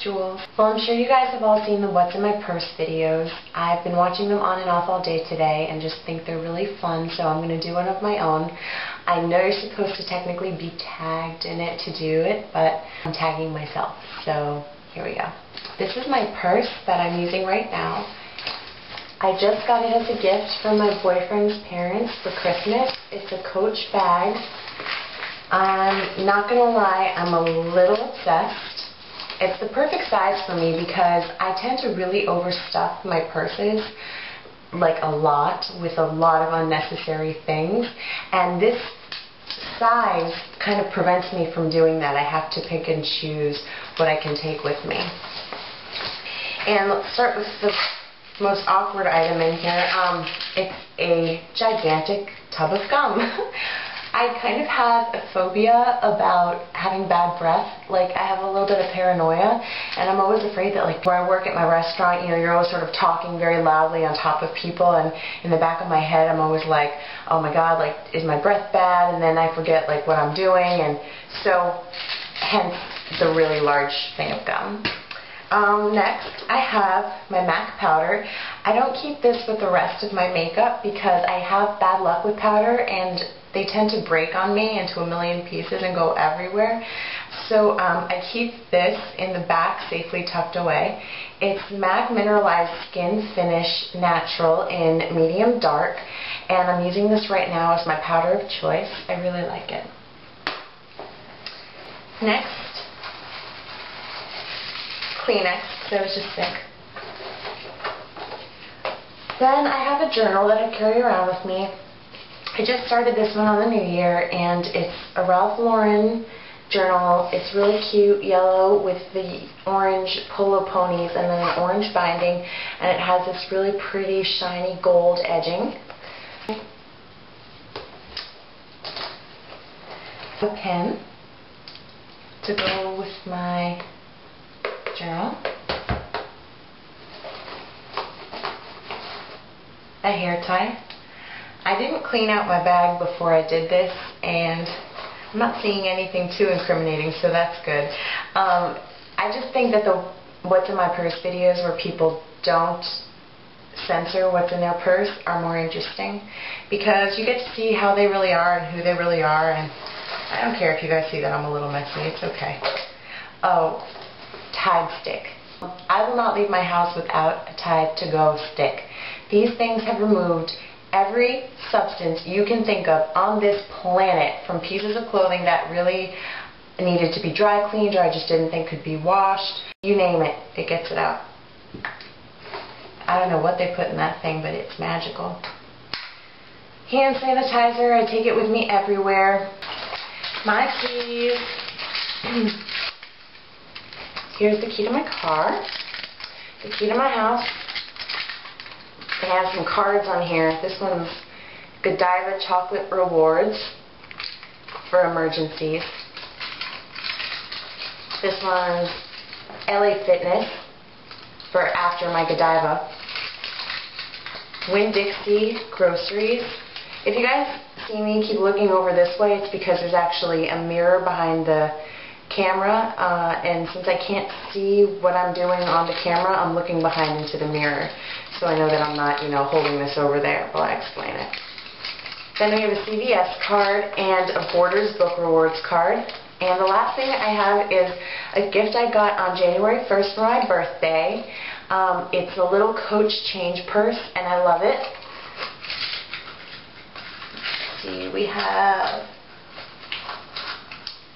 Jules. Well, I'm sure you guys have all seen the What's in My Purse videos. I've been watching them on and off all day today and just think they're really fun, so I'm going to do one of my own. I know you're supposed to technically be tagged in it to do it, but I'm tagging myself, so here we go. This is my purse that I'm using right now. I just got it as a gift from my boyfriend's parents for Christmas. It's a Coach bag. I'm not going to lie, I'm a little obsessed. It's the perfect size for me because I tend to really overstuff my purses, like a lot, with a lot of unnecessary things. And this size kind of prevents me from doing that. I have to pick and choose what I can take with me. And let's start with the most awkward item in here. It's a gigantic tub of gum. I kind of have a phobia about having bad breath. Like, I have a little bit of paranoia, and I'm always afraid that, like, where I work at my restaurant, you know, you're always sort of talking very loudly on top of people, and in the back of my head, I'm always like, oh my god, like, is my breath bad? And then I forget, like, what I'm doing, and so, hence the really large thing of gum. Next, I have my MAC powder. I don't keep this with the rest of my makeup because I have bad luck with powder and they tend to break on me into a million pieces and go everywhere. So I keep this in the back safely tucked away. It's MAC Mineralize Skinfinish Natural in medium dark, and I'm using this right now as my powder of choice. I really like it. Next, Kleenex, because I was just sick. Then I have a journal that I carry around with me. I just started this one on the new year, and it's a Ralph Lauren journal. It's really cute, yellow with the orange polo ponies and then an orange binding, and it has this really pretty shiny gold edging. A pen to go with my journal, a hair tie. I didn't clean out my bag before I did this, and I'm not seeing anything too incriminating, so that's good. I just think that the What's in My Purse videos where people don't censor what's in their purse are more interesting, because you get to see how they really are and who they really are, and I don't care if you guys see that I'm a little messy, it's okay. Oh, Tide stick. I will not leave my house without a Tide to go stick. These things have removed every substance you can think of on this planet, from pieces of clothing that really needed to be dry cleaned or I just didn't think could be washed. You name it, it gets it out. I don't know what they put in that thing, but it's magical. Hand sanitizer, I take it with me everywhere. My keys. Here's the key to my car, the key to my house. It has some cards on here. This one's Godiva Chocolate Rewards for emergencies. This one's LA Fitness for after my Godiva. Winn-Dixie Groceries. If you guys see me keep looking over this way, it's because there's actually a mirror behind the camera, and since I can't see what I'm doing on the camera, I'm looking behind into the mirror, so I know that I'm not, you know, holding this over there while I explain it. Then we have a CVS card and a Borders Book Rewards card, and the last thing I have is a gift I got on January 1st for my birthday. It's a little Coach change purse, and I love it. Let's see, we have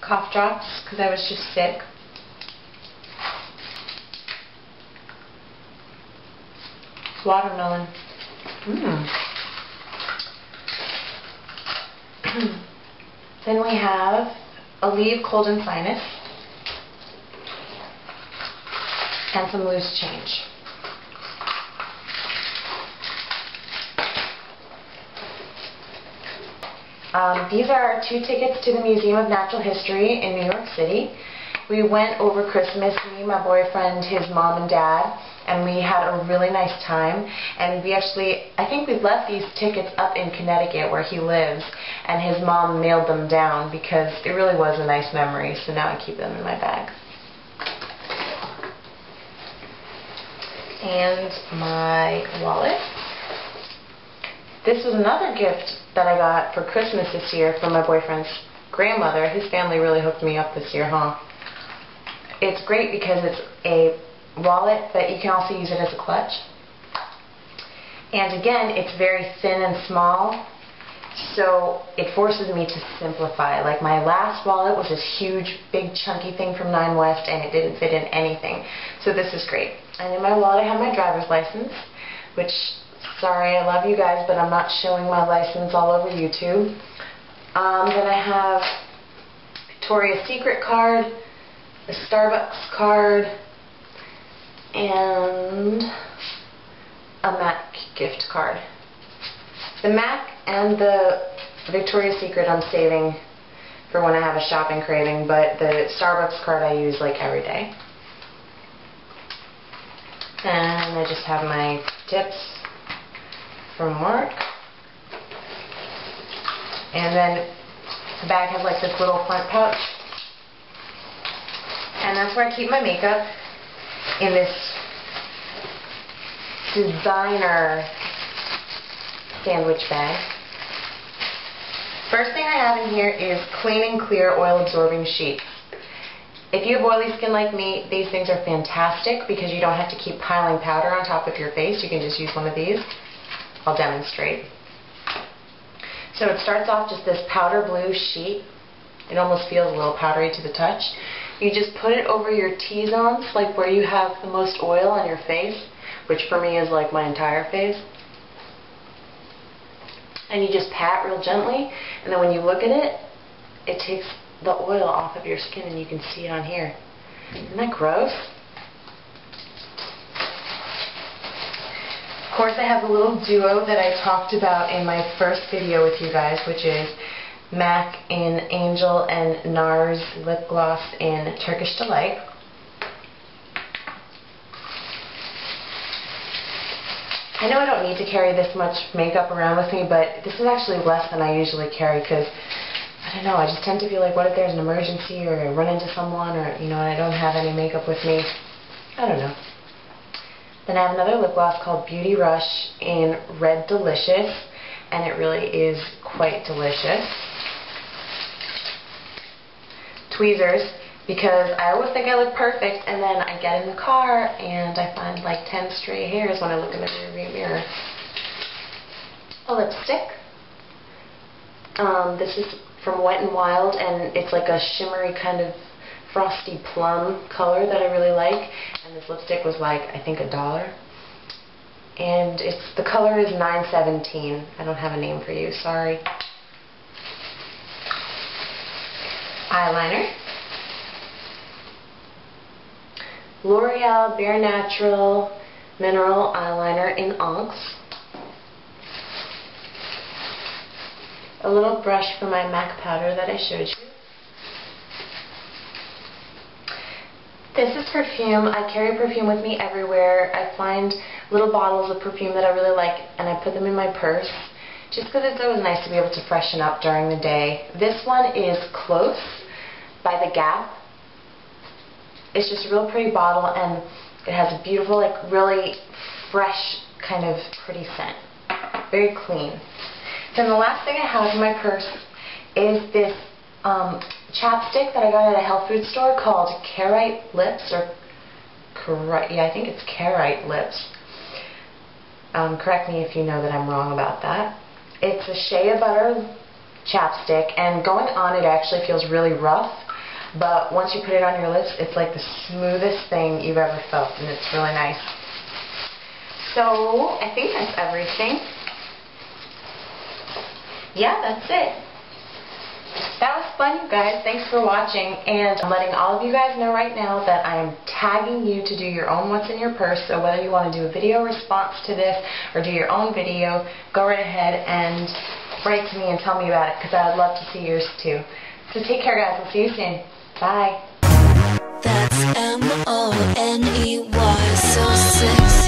cough drops, because I was just sick. Watermelon. Then we have Aleve Cold and Finest. And some loose change. These are 2 tickets to the Museum of Natural History in New York City. We went over Christmas, me, my boyfriend, his mom and dad, and we had a really nice time. And we actually, I think we left these tickets up in Connecticut where he lives, and his mom mailed them down because it really was a nice memory, so now I keep them in my bag. and my wallet. This was another gift that I got for Christmas this year from my boyfriend's grandmother. His family really hooked me up this year, huh? It's great because it's a wallet, but you can also use it as a clutch. And again, it's very thin and small, so it forces me to simplify. Like my last wallet was this huge, big, chunky thing from 9 West, and it didn't fit in anything. So this is great. And in my wallet I have my driver's license, which, sorry, I love you guys, but I'm not showing my license all over YouTube. Then I have Victoria's Secret card, a Starbucks card, and a MAC gift card. The MAC and the Victoria's Secret I'm saving for when I have a shopping craving, but the Starbucks card I use like every day. And I just have my tips from work. And then the bag has like this little front pouch. And that's where I keep my makeup, in this designer sandwich bag. First thing I have in here is Clean and Clear Oil Absorbing Sheets. If you have oily skin like me, these things are fantastic because you don't have to keep piling powder on top of your face. You can just use one of these. I'll demonstrate. So it starts off just this powder blue sheet. It almost feels a little powdery to the touch. You just put it over your T-zones, like where you have the most oil on your face, which for me is like my entire face. And you just pat real gently, and then when you look at it, it takes the oil off of your skin and you can see it on here. Isn't that gross? Of course, I have a little duo that I talked about in my first video with you guys, which is MAC in Angel and NARS lip gloss in Turkish Delight. I know I don't need to carry this much makeup around with me, but this is actually less than I usually carry because, I don't know, I just tend to feel like, what if there's an emergency or I run into someone, or, you know, and I don't have any makeup with me. I don't know. Then I have another lip gloss called Beauty Rush in Red Delicious, and it really is quite delicious. Tweezers, because I always think I look perfect, and then I get in the car and I find like 10 stray hairs when I look in the rearview mirror. A lipstick. This is from Wet n Wild, and it's like a shimmery kind of frosty plum color that I really like. And this lipstick was like, I think, $1. And the color is 917. I don't have a name for you, sorry. Eyeliner. L'Oreal Bare Natural Mineral Eyeliner in Onyx. A little brush for my MAC powder that I showed you. This is perfume. I carry perfume with me everywhere. I find little bottles of perfume that I really like and I put them in my purse just because it's always nice to be able to freshen up during the day. This one is Close by The Gap. It's just a real pretty bottle, and it has a beautiful, like, really fresh, kind of pretty scent. Very clean. Then the last thing I have in my purse is this chapstick that I got at a health food store called Carite Lips, or yeah, I think it's Carite Lips. Correct me if you know that I'm wrong about that. It's a shea butter chapstick, and going on it actually feels really rough. But once you put it on your lips, it's like the smoothest thing you've ever felt, and it's really nice. So, I think that's everything. Yeah, that's it. That was fun, you guys. Thanks for watching, and I'm letting all of you guys know right now that I am tagging you to do your own What's in Your Purse. So whether you want to do a video response to this or do your own video, go right ahead and write to me and tell me about it, because I would love to see yours too. So take care, guys. We'll see you soon. Bye. That's M-O-N-E-Y, so sexy.